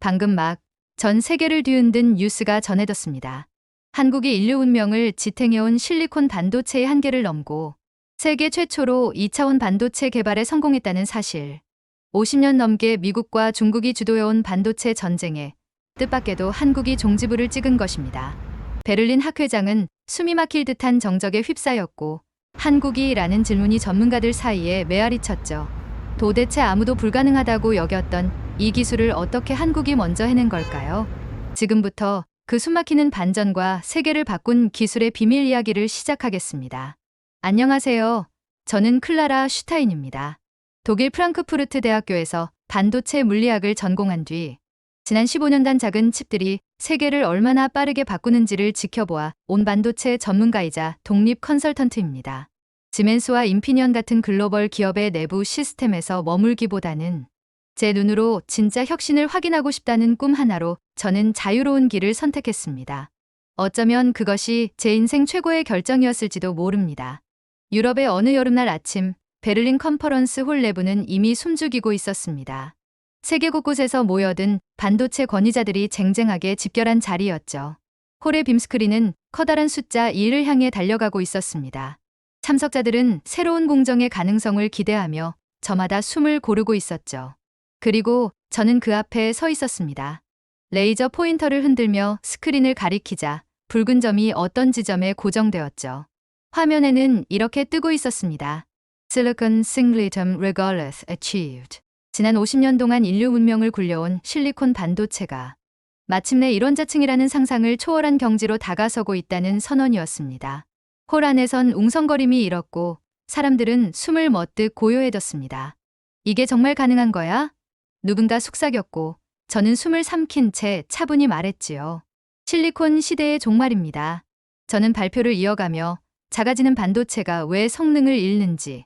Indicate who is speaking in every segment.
Speaker 1: 방금 막 전 세계를 뒤흔든 뉴스가 전해졌습니다. 한국이 인류 운명을 지탱해온 실리콘 반도체의 한계를 넘고 세계 최초로 2차원 반도체 개발에 성공했다는 사실. 50년 넘게 미국과 중국이 주도해온 반도체 전쟁에 뜻밖에도 한국이 종지부를 찍은 것입니다. 베를린 학회장은 숨이 막힐 듯한 정적에 휩싸였고 한국이라는 질문이 전문가들 사이에 메아리 쳤죠. 도대체 아무도 불가능하다고 여겼던 이 기술을 어떻게 한국이 먼저 해낸 걸까요? 지금부터 그 숨막히는 반전과 세계를 바꾼 기술의 비밀 이야기를 시작하겠습니다. 안녕하세요. 저는 클라라 슈타인입니다. 독일 프랑크푸르트 대학교에서 반도체 물리학을 전공한 뒤 지난 15년간 작은 칩들이 세계를 얼마나 빠르게 바꾸는지를 지켜보아 온 반도체 전문가이자 독립 컨설턴트입니다. 지멘스와 인피니언 같은 글로벌 기업의 내부 시스템에서 머물기보다는 제 눈으로 진짜 혁신을 확인하고 싶다는 꿈 하나로 저는 자유로운 길을 선택했습니다. 어쩌면 그것이 제 인생 최고의 결정이었을지도 모릅니다. 유럽의 어느 여름날 아침, 베를린 컨퍼런스 홀 내부는 이미 숨죽이고 있었습니다. 세계 곳곳에서 모여든 반도체 권위자들이 쟁쟁하게 집결한 자리였죠. 홀의 빔스크린은 커다란 숫자 2를 향해 달려가고 있었습니다. 참석자들은 새로운 공정의 가능성을 기대하며 저마다 숨을 고르고 있었죠. 그리고 저는 그 앞에 서 있었습니다. 레이저 포인터를 흔들며 스크린을 가리키자 붉은 점이 어떤 지점에 고정되었죠. 화면에는 이렇게 뜨고 있었습니다. Silicon Singleton Regardless Achieved. 지난 50년 동안 인류 문명을 굴려온 실리콘 반도체가 마침내 이론자층이라는 상상을 초월한 경지로 다가서고 있다는 선언이었습니다. 홀 안에선 웅성거림이 일었고 사람들은 숨을 멎듯 고요해졌습니다. 이게 정말 가능한 거야? 누군가 속삭였고 저는 숨을 삼킨 채 차분히 말했지요. 실리콘 시대의 종말입니다. 저는 발표를 이어가며 작아지는 반도체가 왜 성능을 잃는지,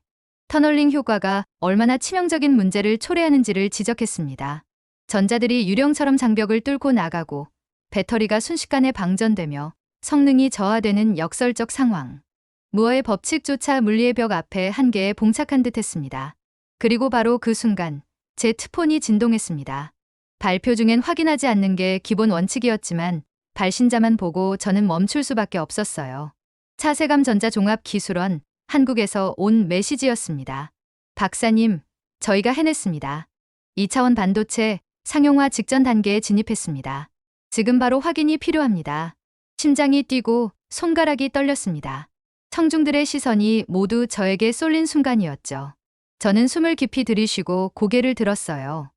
Speaker 1: 터널링 효과가 얼마나 치명적인 문제를 초래하는지를 지적했습니다. 전자들이 유령처럼 장벽을 뚫고 나가고 배터리가 순식간에 방전되며 성능이 저하되는 역설적 상황. 무어의 법칙조차 물리의 벽 앞에 한계에 봉착한 듯했습니다. 그리고 바로 그 순간 제 트폰이 진동했습니다. 발표 중엔 확인하지 않는 게 기본 원칙이었지만 발신자만 보고 저는 멈출 수밖에 없었어요. 차세감 전자종합기술원 한국에서 온 메시지였습니다. 박사님, 저희가 해냈습니다. 2차원 반도체 상용화 직전 단계에 진입했습니다. 지금 바로 확인이 필요합니다. 심장이 뛰고 손가락이 떨렸습니다. 청중들의 시선이 모두 저에게 쏠린 순간이었죠. 저는 숨을 깊이 들이쉬고 고개를 들었어요.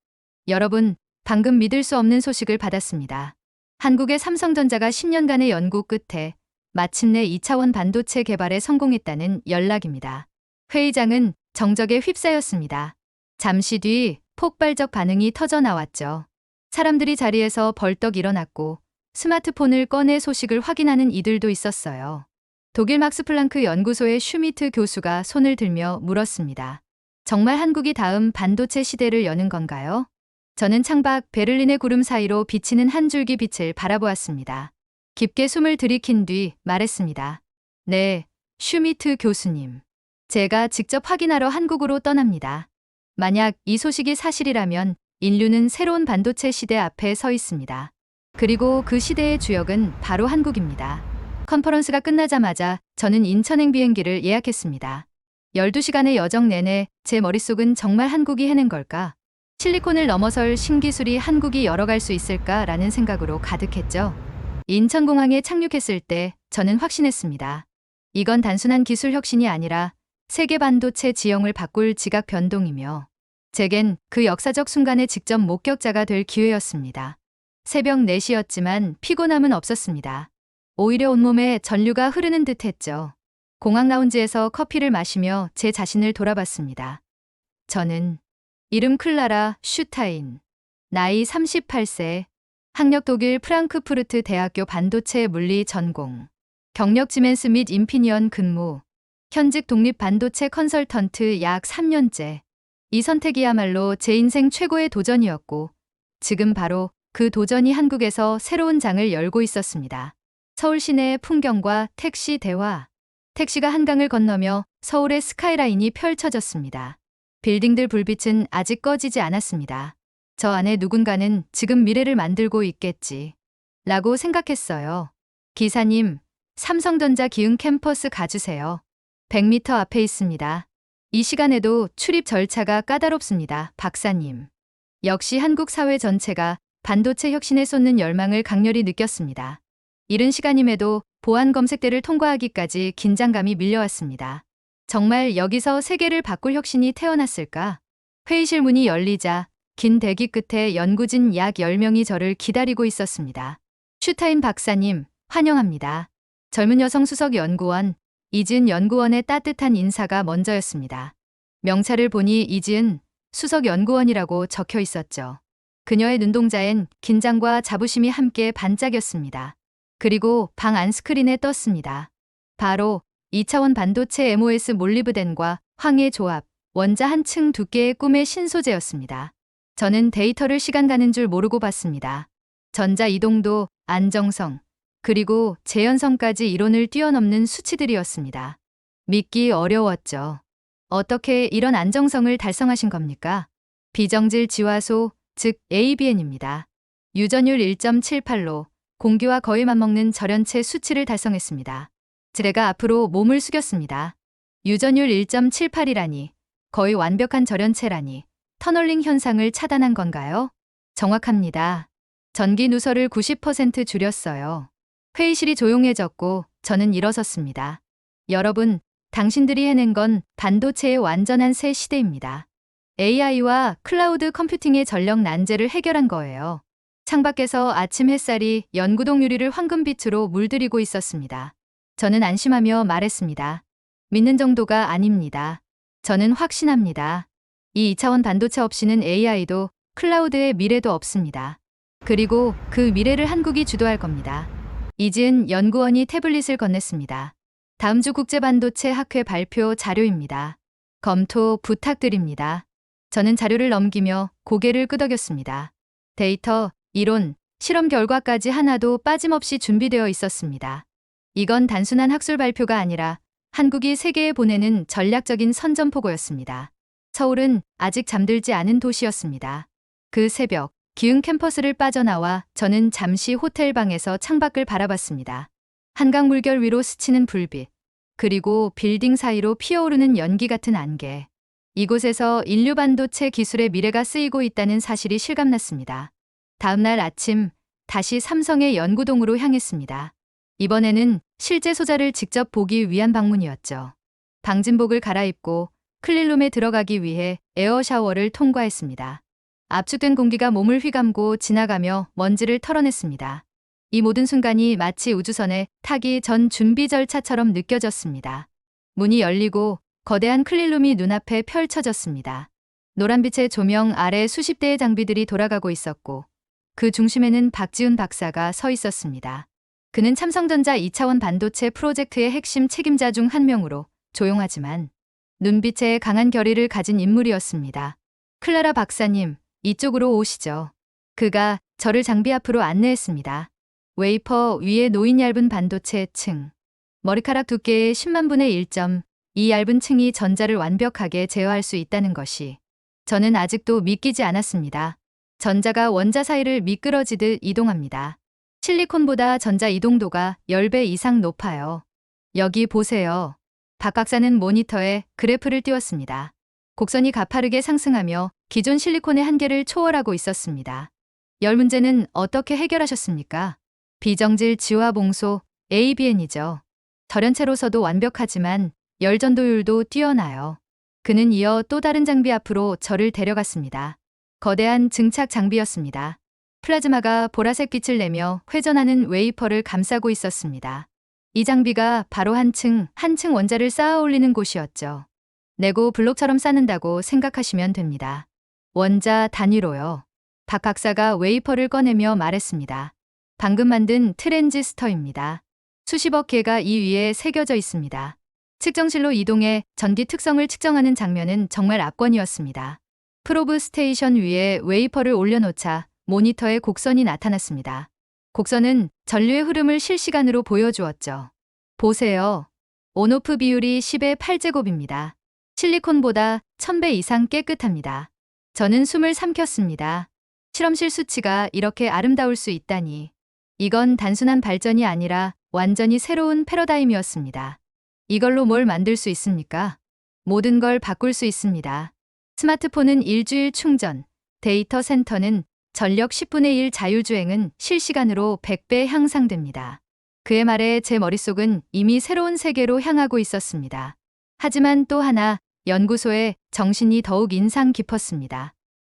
Speaker 1: 여러분, 방금 믿을 수 없는 소식을 받았습니다. 한국의 삼성전자가 10년간의 연구 끝에 마침내 2차원 반도체 개발에 성공했다는 연락입니다. 회의장은 정적에 휩싸였습니다. 잠시 뒤 폭발적 반응이 터져 나왔죠. 사람들이 자리에서 벌떡 일어났고 스마트폰을 꺼내 소식을 확인하는 이들도 있었어요. 독일 막스플랑크 연구소의 슈미트 교수가 손을 들며 물었습니다. 정말 한국이 다음 반도체 시대를 여는 건가요? 저는 창밖 베를린의 구름 사이로 비치는 한 줄기 빛을 바라보았습니다. 깊게 숨을 들이킨 뒤 말했습니다. 네, 슈미트 교수님. 제가 직접 확인하러 한국으로 떠납니다. 만약 이 소식이 사실이라면 인류는 새로운 반도체 시대 앞에 서 있습니다. 그리고 그 시대의 주역은 바로 한국입니다. 컨퍼런스가 끝나자마자 저는 인천행 비행기를 예약했습니다. 12시간의 여정 내내 제 머릿속은 정말 한국이 해낸 걸까? 실리콘을 넘어설 신기술이 한국이 열어갈 수 있을까라는 생각으로 가득했죠. 인천공항에 착륙했을 때 저는 확신했습니다. 이건 단순한 기술 혁신이 아니라 세계 반도체 지형을 바꿀 지각 변동이며 제겐 그 역사적 순간의 직접 목격자가 될 기회였습니다. 새벽 4시였지만 피곤함은 없었습니다. 오히려 온몸에 전류가 흐르는 듯했죠. 공항 라운지에서 커피를 마시며 제 자신을 돌아봤습니다. 저는 이름 클라라 슈타인, 나이 38세, 학력 독일 프랑크푸르트 대학교 반도체 물리 전공, 경력 지멘스 및 인피니언 근무, 현직 독립 반도체 컨설턴트 약 3년째. 이 선택이야말로 제 인생 최고의 도전이었고 지금 바로 그 도전이 한국에서 새로운 장을 열고 있었습니다. 서울 시내의 풍경과 택시 대화. 택시가 한강을 건너며 서울의 스카이라인이 펼쳐졌습니다. 빌딩들 불빛은 아직 꺼지지 않았습니다. 저 안에 누군가는 지금 미래를 만들고 있겠지. 라고 생각했어요. 기사님, 삼성전자 기흥 캠퍼스 가주세요. 100m 앞에 있습니다. 이 시간에도 출입 절차가 까다롭습니다. 박사님. 역시 한국 사회 전체가 반도체 혁신에 쏟는 열망을 강렬히 느꼈습니다. 이른 시간임에도 보안 검색대를 통과하기까지 긴장감이 밀려왔습니다. 정말 여기서 세계를 바꿀 혁신이 태어났을까? 회의실 문이 열리자 긴 대기 끝에 연구진 약 10명이 저를 기다리고 있었습니다. 슈타인 박사님, 환영합니다. 젊은 여성 수석 연구원, 이지은 연구원의 따뜻한 인사가 먼저였습니다. 명찰을 보니 이지은 수석 연구원이라고 적혀 있었죠. 그녀의 눈동자엔 긴장과 자부심이 함께 반짝였습니다. 그리고 방 안 스크린에 떴습니다. 바로 2차원 반도체 MOS 몰리브덴과 황의 조합, 원자 한 층 두께의 꿈의 신소재였습니다. 저는 데이터를 시간 가는 줄 모르고 봤습니다. 전자 이동도, 안정성, 그리고 재현성까지 이론을 뛰어넘는 수치들이었습니다. 믿기 어려웠죠. 어떻게 이런 안정성을 달성하신 겁니까? 비정질 지화소, 즉 ABN입니다. 유전율 1.78로 공기와 거의 맞먹는 절연체 수치를 달성했습니다. 제가 앞으로 몸을 숙였습니다. 유전율 1.78이라니, 거의 완벽한 절연체라니, 터널링 현상을 차단한 건가요? 정확합니다. 전기 누설을 90% 줄였어요. 회의실이 조용해졌고 저는 일어섰습니다. 여러분, 당신들이 해낸 건 반도체의 완전한 새 시대입니다. AI와 클라우드 컴퓨팅의 전력 난제를 해결한 거예요. 창밖에서 아침 햇살이 연구동 유리를 황금빛으로 물들이고 있었습니다. 저는 안심하며 말했습니다. 믿는 정도가 아닙니다. 저는 확신합니다. 이 2차원 반도체 없이는 AI도 클라우드의 미래도 없습니다. 그리고 그 미래를 한국이 주도할 겁니다. 이지은 연구원이 태블릿을 건넸습니다. 다음 주 국제반도체 학회 발표 자료입니다. 검토 부탁드립니다. 저는 자료를 넘기며 고개를 끄덕였습니다. 데이터, 이론, 실험 결과까지 하나도 빠짐없이 준비되어 있었습니다. 이건 단순한 학술 발표가 아니라 한국이 세계에 보내는 전략적인 선전포고였습니다. 서울은 아직 잠들지 않은 도시였습니다. 그 새벽, 기흥 캠퍼스를 빠져나와 저는 잠시 호텔 방에서 창밖을 바라봤습니다. 한강 물결 위로 스치는 불빛, 그리고 빌딩 사이로 피어오르는 연기 같은 안개. 이곳에서 인류 반도체 기술의 미래가 쓰이고 있다는 사실이 실감났습니다. 다음 날 아침, 다시 삼성의 연구동으로 향했습니다. 이번에는 실제 소자를 직접 보기 위한 방문이었죠. 방진복을 갈아입고 클린룸에 들어가기 위해 에어 샤워를 통과했습니다. 압축된 공기가 몸을 휘감고 지나가며 먼지를 털어냈습니다. 이 모든 순간이 마치 우주선에 타기 전 준비 절차처럼 느껴졌습니다. 문이 열리고 거대한 클린룸이 눈앞에 펼쳐졌습니다. 노란빛의 조명 아래 수십 대의 장비들이 돌아가고 있었고 그 중심에는 박지훈 박사가 서 있었습니다. 그는 삼성전자 2차원 반도체 프로젝트의 핵심 책임자 중 한 명으로 조용하지만 눈빛에 강한 결의를 가진 인물이었습니다. 클라라 박사님, 이쪽으로 오시죠. 그가 저를 장비 앞으로 안내했습니다. 웨이퍼 위에 놓인 얇은 반도체 층. 머리카락 두께의 10만 분의 1점, 이 얇은 층이 전자를 완벽하게 제어할 수 있다는 것이 저는 아직도 믿기지 않았습니다. 전자가 원자 사이를 미끄러지듯 이동합니다. 실리콘보다 전자 이동도가 10배 이상 높아요. 여기 보세요. 박 박사는 모니터에 그래프를 띄웠습니다. 곡선이 가파르게 상승하며 기존 실리콘의 한계를 초월하고 있었습니다. 열 문제는 어떻게 해결하셨습니까? 비정질 지화 봉소, ABN이죠. 절연체로서도 완벽하지만 열 전도율도 뛰어나요. 그는 이어 또 다른 장비 앞으로 저를 데려갔습니다. 거대한 증착 장비였습니다. 플라즈마가 보라색 빛을 내며 회전하는 웨이퍼를 감싸고 있었습니다. 이 장비가 바로 한 층 원자를 쌓아 올리는 곳이었죠. 레고 블록처럼 쌓는다고 생각하시면 됩니다. 원자 단위로요. 박 박사가 웨이퍼를 꺼내며 말했습니다. 방금 만든 트랜지스터입니다. 수십억 개가 이 위에 새겨져 있습니다. 측정실로 이동해 전기 특성을 측정하는 장면은 정말 압권이었습니다. 프로브 스테이션 위에 웨이퍼를 올려놓자 모니터에 곡선이 나타났습니다. 곡선은 전류의 흐름을 실시간으로 보여주었죠. 보세요. 온오프 비율이 10의 8제곱입니다. 실리콘보다 1000배 이상 깨끗합니다. 저는 숨을 삼켰습니다. 실험실 수치가 이렇게 아름다울 수 있다니. 이건 단순한 발전이 아니라 완전히 새로운 패러다임이었습니다. 이걸로 뭘 만들 수 있습니까? 모든 걸 바꿀 수 있습니다. 스마트폰은 일주일 충전, 데이터 센터는 전력 10분의 1 자율주행은 실시간으로 100배 향상됩니다. 그의 말에 제 머릿속은 이미 새로운 세계로 향하고 있었습니다. 하지만 또 하나, 연구소의 정신이 더욱 인상 깊었습니다.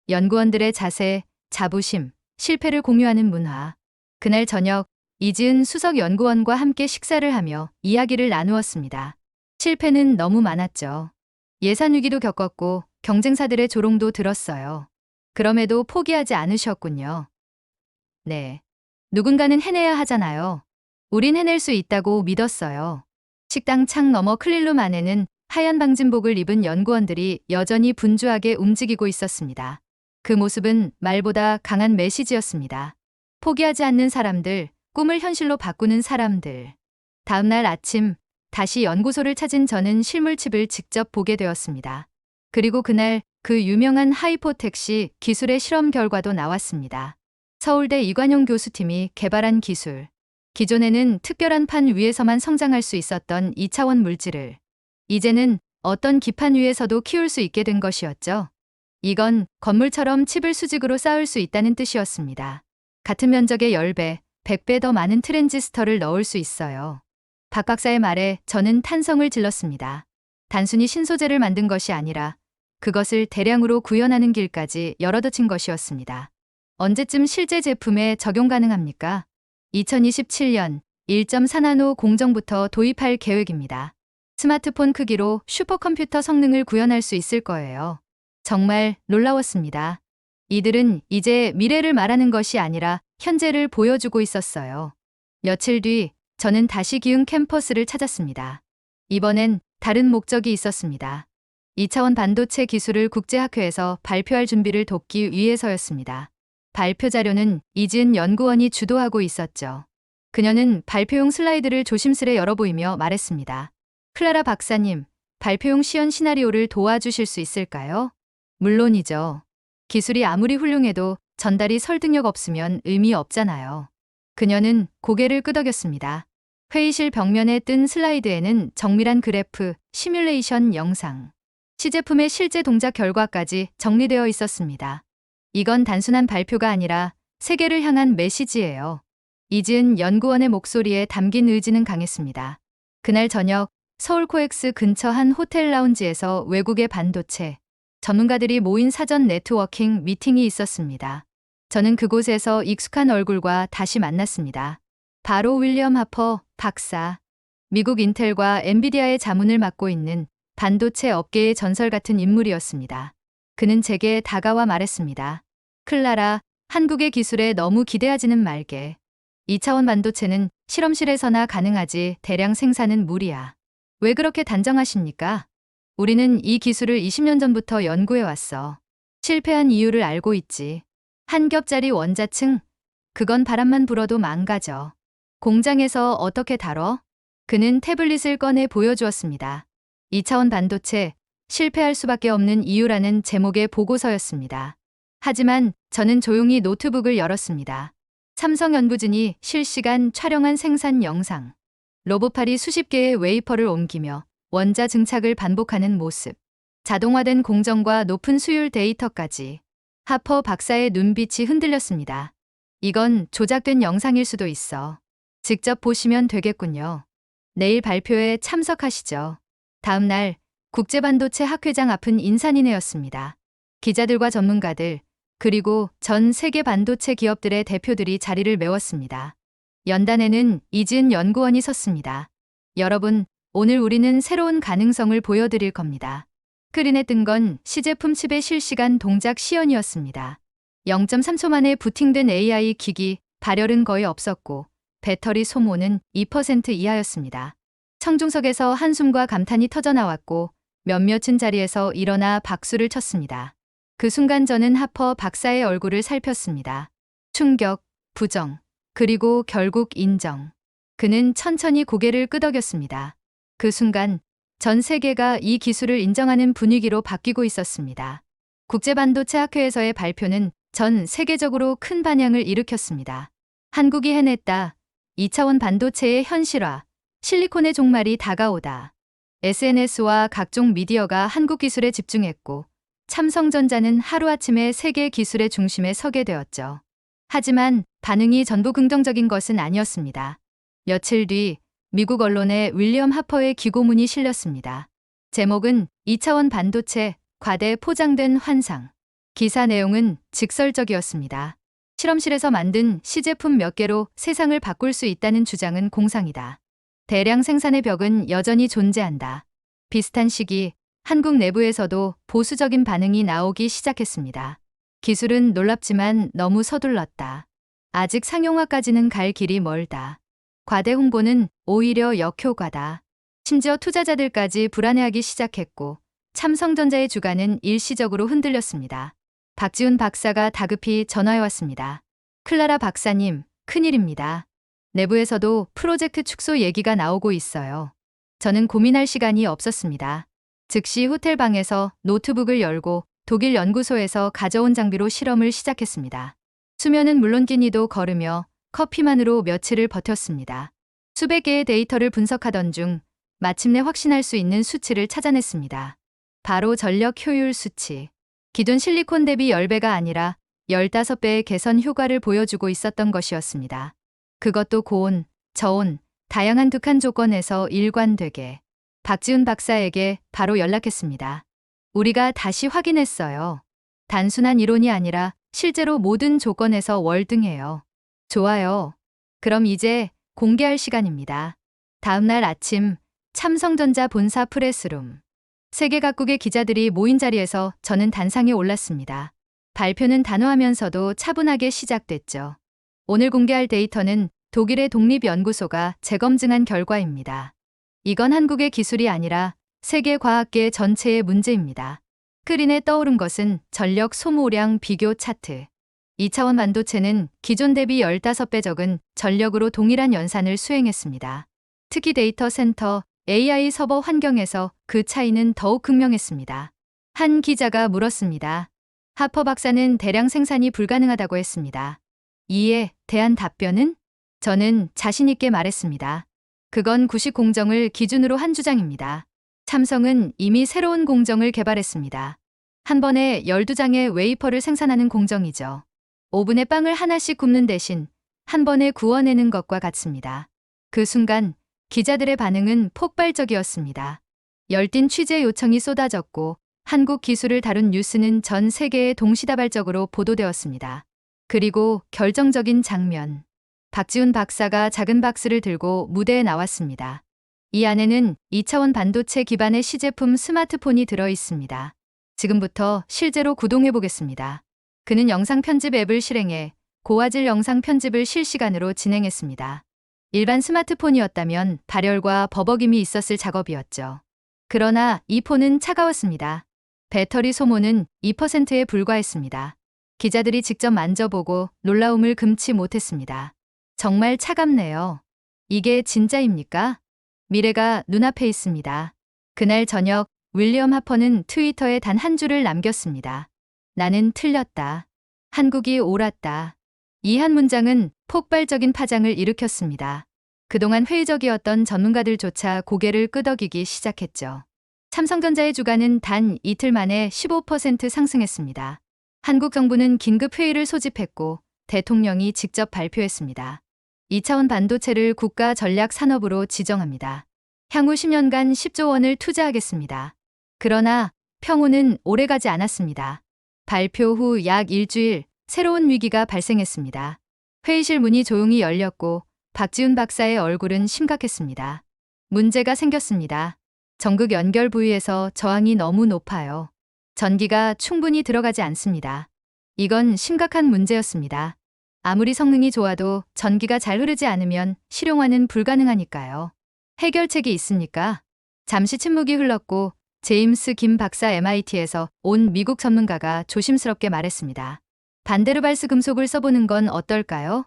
Speaker 1: 연구원들의 자세, 자부심, 실패를 공유하는 문화. 그날 저녁, 이지은 수석 연구원과 함께 식사를 하며 이야기를 나누었습니다. 실패는 너무 많았죠. 예산 위기도 겪었고 경쟁사들의 조롱도 들었어요. 그럼에도 포기하지 않으셨군요. 네. 누군가는 해내야 하잖아요. 우린 해낼 수 있다고 믿었어요. 식당 창 너머 클린룸 안에는 하얀 방진복을 입은 연구원들이 여전히 분주하게 움직이고 있었습니다. 그 모습은 말보다 강한 메시지였습니다. 포기하지 않는 사람들, 꿈을 현실로 바꾸는 사람들. 다음 날 아침, 다시 연구소를 찾은 저는 실물칩을 직접 보게 되었습니다. 그리고 그날 그 유명한 하이포텍시 기술의 실험 결과도 나왔습니다. 서울대 이관용 교수팀이 개발한 기술. 기존에는 특별한 판 위에서만 성장할 수 있었던 2차원 물질을 이제는 어떤 기판 위에서도 키울 수 있게 된 것이었죠. 이건 건물처럼 칩을 수직으로 쌓을 수 있다는 뜻이었습니다. 같은 면적의 10배, 100배 더 많은 트랜지스터를 넣을 수 있어요. 박 박사의 말에 저는 탄성을 질렀습니다. 단순히 신소재를 만든 것이 아니라 그것을 대량으로 구현하는 길까지 열어젖힌 것이었습니다. 언제쯤 실제 제품에 적용 가능합니까? 2027년 1.4나노 공정부터 도입할 계획입니다. 스마트폰 크기로 슈퍼컴퓨터 성능을 구현할 수 있을 거예요. 정말 놀라웠습니다. 이들은 이제 미래를 말하는 것이 아니라 현재를 보여주고 있었어요. 며칠 뒤 저는 다시 기흥 캠퍼스를 찾았습니다. 이번엔 다른 목적이 있었습니다. 2차원 반도체 기술을 국제학회에서 발표할 준비를 돕기 위해서였습니다. 발표 자료는 이지은 연구원이 주도하고 있었죠. 그녀는 발표용 슬라이드를 조심스레 열어보이며 말했습니다. 클라라 박사님, 발표용 시연 시나리오를 도와주실 수 있을까요? 물론이죠. 기술이 아무리 훌륭해도 전달이 설득력 없으면 의미 없잖아요. 그녀는 고개를 끄덕였습니다. 회의실 벽면에 뜬 슬라이드에는 정밀한 그래프, 시뮬레이션 영상, 시제품의 실제 동작 결과까지 정리되어 있었습니다. 이건 단순한 발표가 아니라 세계를 향한 메시지예요. 이지은 연구원의 목소리에 담긴 의지는 강했습니다. 그날 저녁 서울 코엑스 근처 한 호텔 라운지에서 외국의 반도체 전문가들이 모인 사전 네트워킹 미팅이 있었습니다. 저는 그곳에서 익숙한 얼굴과 다시 만났습니다. 바로 윌리엄 하퍼 박사. 미국 인텔과 엔비디아의 자문을 맡고 있는 반도체 업계의 전설 같은 인물이었습니다. 그는 제게 다가와 말했습니다. 클라라, 한국의 기술에 너무 기대하지는 말게. 2차원 반도체는 실험실에서나 가능하지 대량 생산은 무리야. 왜 그렇게 단정하십니까? 우리는 이 기술을 20년 전부터 연구해왔어. 실패한 이유를 알고 있지. 한 겹짜리 원자층? 그건 바람만 불어도 망가져. 공장에서 어떻게 다뤄? 그는 태블릿을 꺼내 보여주었습니다. 2차원 반도체, 실패할 수밖에 없는 이유라는 제목의 보고서였습니다. 하지만 저는 조용히 노트북을 열었습니다. 삼성 연구진이 실시간 촬영한 생산 영상. 로봇팔이 수십 개의 웨이퍼를 옮기며 원자 증착을 반복하는 모습. 자동화된 공정과 높은 수율 데이터까지. 하퍼 박사의 눈빛이 흔들렸습니다. 이건 조작된 영상일 수도 있어. 직접 보시면 되겠군요. 내일 발표에 참석하시죠. 다음 날 국제반도체 학회장 앞은 인산인해였습니다. 기자들과 전문가들, 그리고 전 세계 반도체 기업들의 대표들이 자리를 메웠습니다. 연단에는 이지은 연구원이 섰습니다. 여러분, 오늘 우리는 새로운 가능성을 보여드릴 겁니다. 스크린에 뜬 건 시제품 칩의 실시간 동작 시연이었습니다. 0.3초 만에 부팅된 AI 기기, 발열은 거의 없었고 배터리 소모는 2% 이하였습니다. 청중석에서 한숨과 감탄이 터져나왔고 몇몇은 자리에서 일어나 박수를 쳤습니다. 그 순간 저는 하퍼 박사의 얼굴을 살폈습니다. 충격, 부정, 그리고 결국 인정. 그는 천천히 고개를 끄덕였습니다. 그 순간 전 세계가 이 기술을 인정하는 분위기로 바뀌고 있었습니다. 국제반도체 학회에서의 발표는 전 세계적으로 큰 반향을 일으켰습니다. 한국이 해냈다. 2차원 반도체의 현실화. 실리콘의 종말이 다가오다. SNS와 각종 미디어가 한국 기술에 집중했고 삼성전자는 하루아침에 세계 기술의 중심에 서게 되었죠. 하지만 반응이 전부 긍정적인 것은 아니었습니다. 며칠 뒤 미국 언론에 윌리엄 하퍼의 기고문이 실렸습니다. 제목은 2차원 반도체, 과대 포장된 환상. 기사 내용은 직설적이었습니다. 실험실에서 만든 시제품 몇 개로 세상을 바꿀 수 있다는 주장은 공상이다. 대량 생산의 벽은 여전히 존재한다. 비슷한 시기 한국 내부에서도 보수적인 반응이 나오기 시작했습니다. 기술은 놀랍지만 너무 서둘렀다. 아직 상용화까지는 갈 길이 멀다. 과대 홍보는 오히려 역효과다. 심지어 투자자들까지 불안해하기 시작했고 삼성전자의 주가는 일시적으로 흔들렸습니다. 박지훈 박사가 다급히 전화해왔습니다. 클라라 박사님, 큰일입니다. 내부에서도 프로젝트 축소 얘기가 나오고 있어요. 저는 고민할 시간이 없었습니다. 즉시 호텔 방에서 노트북을 열고 독일 연구소에서 가져온 장비로 실험을 시작했습니다. 수면은 물론 끼니도 거르며 커피만으로 며칠을 버텼습니다. 수백 개의 데이터를 분석하던 중 마침내 확신할 수 있는 수치를 찾아냈습니다. 바로 전력 효율 수치. 기존 실리콘 대비 10배가 아니라 15배의 개선 효과를 보여주고 있었던 것이었습니다. 그것도 고온, 저온, 다양한 극한 조건에서 일관되게. 박지훈 박사에게 바로 연락했습니다. 우리가 다시 확인했어요. 단순한 이론이 아니라 실제로 모든 조건에서 월등해요. 좋아요. 그럼 이제 공개할 시간입니다. 다음 날 아침 삼성전자 본사 프레스룸. 세계 각국의 기자들이 모인 자리에서 저는 단상에 올랐습니다. 발표는 단호하면서도 차분하게 시작됐죠. 오늘 공개할 데이터는 독일의 독립연구소가 재검증한 결과입니다. 이건 한국의 기술이 아니라 세계 과학계 전체의 문제입니다. 스크린에 떠오른 것은 전력 소모량 비교 차트. 2차원 반도체는 기존 대비 15배 적은 전력으로 동일한 연산을 수행했습니다. 특히 데이터 센터, AI 서버 환경에서 그 차이는 더욱 극명했습니다. 한 기자가 물었습니다. 하퍼 박사는 대량 생산이 불가능하다고 했습니다. 이에 대한 답변은? 저는 자신 있게 말했습니다. 그건 구식 공정을 기준으로 한 주장입니다. 삼성은 이미 새로운 공정을 개발했습니다. 한 번에 12장의 웨이퍼를 생산하는 공정이죠. 오븐에 빵을 하나씩 굽는 대신 한 번에 구워내는 것과 같습니다. 그 순간 기자들의 반응은 폭발적이었습니다. 열띤 취재 요청이 쏟아졌고 한국 기술을 다룬 뉴스는 전 세계에 동시다발적으로 보도되었습니다. 그리고 결정적인 장면. 박지훈 박사가 작은 박스를 들고 무대에 나왔습니다. 이 안에는 2차원 반도체 기반의 시제품 스마트폰이 들어 있습니다. 지금부터 실제로 구동해 보겠습니다. 그는 영상 편집 앱을 실행해 고화질 영상 편집을 실시간으로 진행했습니다. 일반 스마트폰이었다면 발열과 버벅임이 있었을 작업이었죠. 그러나 이 폰은 차가웠습니다. 배터리 소모는 2%에 불과했습니다. 기자들이 직접 만져보고 놀라움을 금치 못했습니다. 정말 차갑네요. 이게 진짜입니까? 미래가 눈앞에 있습니다. 그날 저녁 윌리엄 하퍼는 트위터에 단 한 줄을 남겼습니다. 나는 틀렸다. 한국이 옳았다. 이 한 문장은 폭발적인 파장을 일으켰습니다. 그동안 회의적이었던 전문가들조차 고개를 끄덕이기 시작했죠. 삼성전자의 주가는 단 이틀 만에 15% 상승했습니다. 한국 정부는 긴급 회의를 소집했고 대통령이 직접 발표했습니다. 2차원 반도체를 국가 전략 산업으로 지정합니다. 향후 10년간 10조 원을 투자하겠습니다. 그러나 평온은 오래가지 않았습니다. 발표 후 약 일주일 새로운 위기가 발생했습니다. 회의실 문이 조용히 열렸고 박지훈 박사의 얼굴은 심각했습니다. 문제가 생겼습니다. 전극 연결 부위에서 저항이 너무 높아요. 전기가 충분히 들어가지 않습니다. 이건 심각한 문제였습니다. 아무리 성능이 좋아도 전기가 잘 흐르지 않으면 실용화는 불가능하니까요. 해결책이 있습니까? 잠시 침묵이 흘렀고 제임스 김 박사 MIT에서 온 미국 전문가가 조심스럽게 말했습니다. 반데르발스 금속을 써보는 건 어떨까요?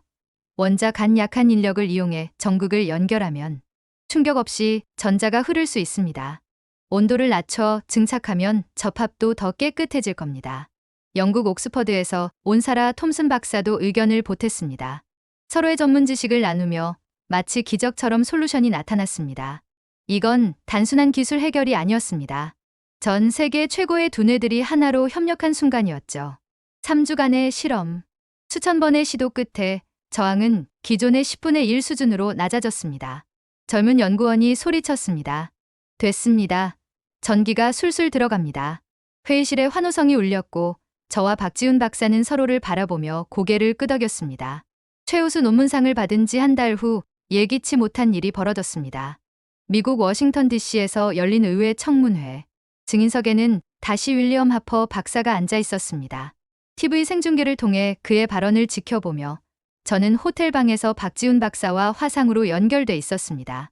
Speaker 1: 원자 간 약한 인력을 이용해 전극을 연결하면 충격 없이 전자가 흐를 수 있습니다. 온도를 낮춰 증착하면 접합도 더 깨끗해질 겁니다. 영국 옥스퍼드에서 온 사라 톰슨 박사도 의견을 보탰습니다. 서로의 전문 지식을 나누며 마치 기적처럼 솔루션이 나타났습니다. 이건 단순한 기술 해결이 아니었습니다. 전 세계 최고의 두뇌들이 하나로 협력한 순간이었죠. 3주간의 실험, 수천 번의 시도 끝에 저항은 기존의 10분의 1 수준으로 낮아졌습니다. 젊은 연구원이 소리쳤습니다. 됐습니다. 전기가 술술 들어갑니다. 회의실에 환호성이 울렸고 저와 박지훈 박사는 서로를 바라보며 고개를 끄덕였습니다. 최우수 논문상을 받은 지 한 달 후 예기치 못한 일이 벌어졌습니다. 미국 워싱턴 DC에서 열린 의회 청문회. 증인석에는 다시 윌리엄 하퍼 박사가 앉아 있었습니다. TV 생중계를 통해 그의 발언을 지켜보며 저는 호텔방에서 박지훈 박사와 화상으로 연결돼 있었습니다.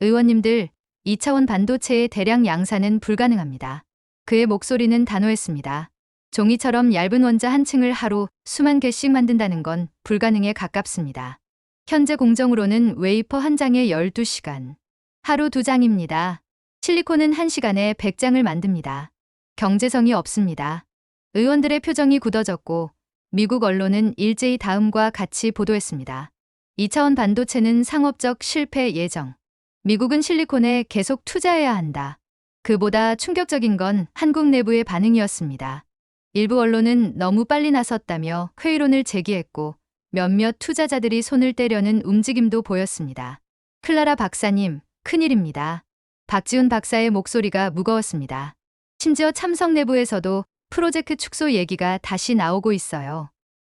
Speaker 1: 의원님들, 2차원 반도체의 대량 양산은 불가능합니다. 그의 목소리는 단호했습니다. 종이처럼 얇은 원자 한 층을 하루 수만 개씩 만든다는 건 불가능에 가깝습니다. 현재 공정으로는 웨이퍼 한 장에 12시간. 하루 2장입니다. 실리콘은 1시간에 100장을 만듭니다. 경제성이 없습니다. 의원들의 표정이 굳어졌고 미국 언론은 일제히 다음과 같이 보도했습니다. 2차원 반도체는 상업적 실패 예정. 미국은 실리콘에 계속 투자해야 한다. 그보다 충격적인 건 한국 내부의 반응이었습니다. 일부 언론은 너무 빨리 나섰다며 회의론을 제기했고 몇몇 투자자들이 손을 떼려는 움직임도 보였습니다. 클라라 박사님, 큰일입니다. 박지훈 박사의 목소리가 무거웠습니다. 심지어 참석 내부에서도 프로젝트 축소 얘기가 다시 나오고 있어요.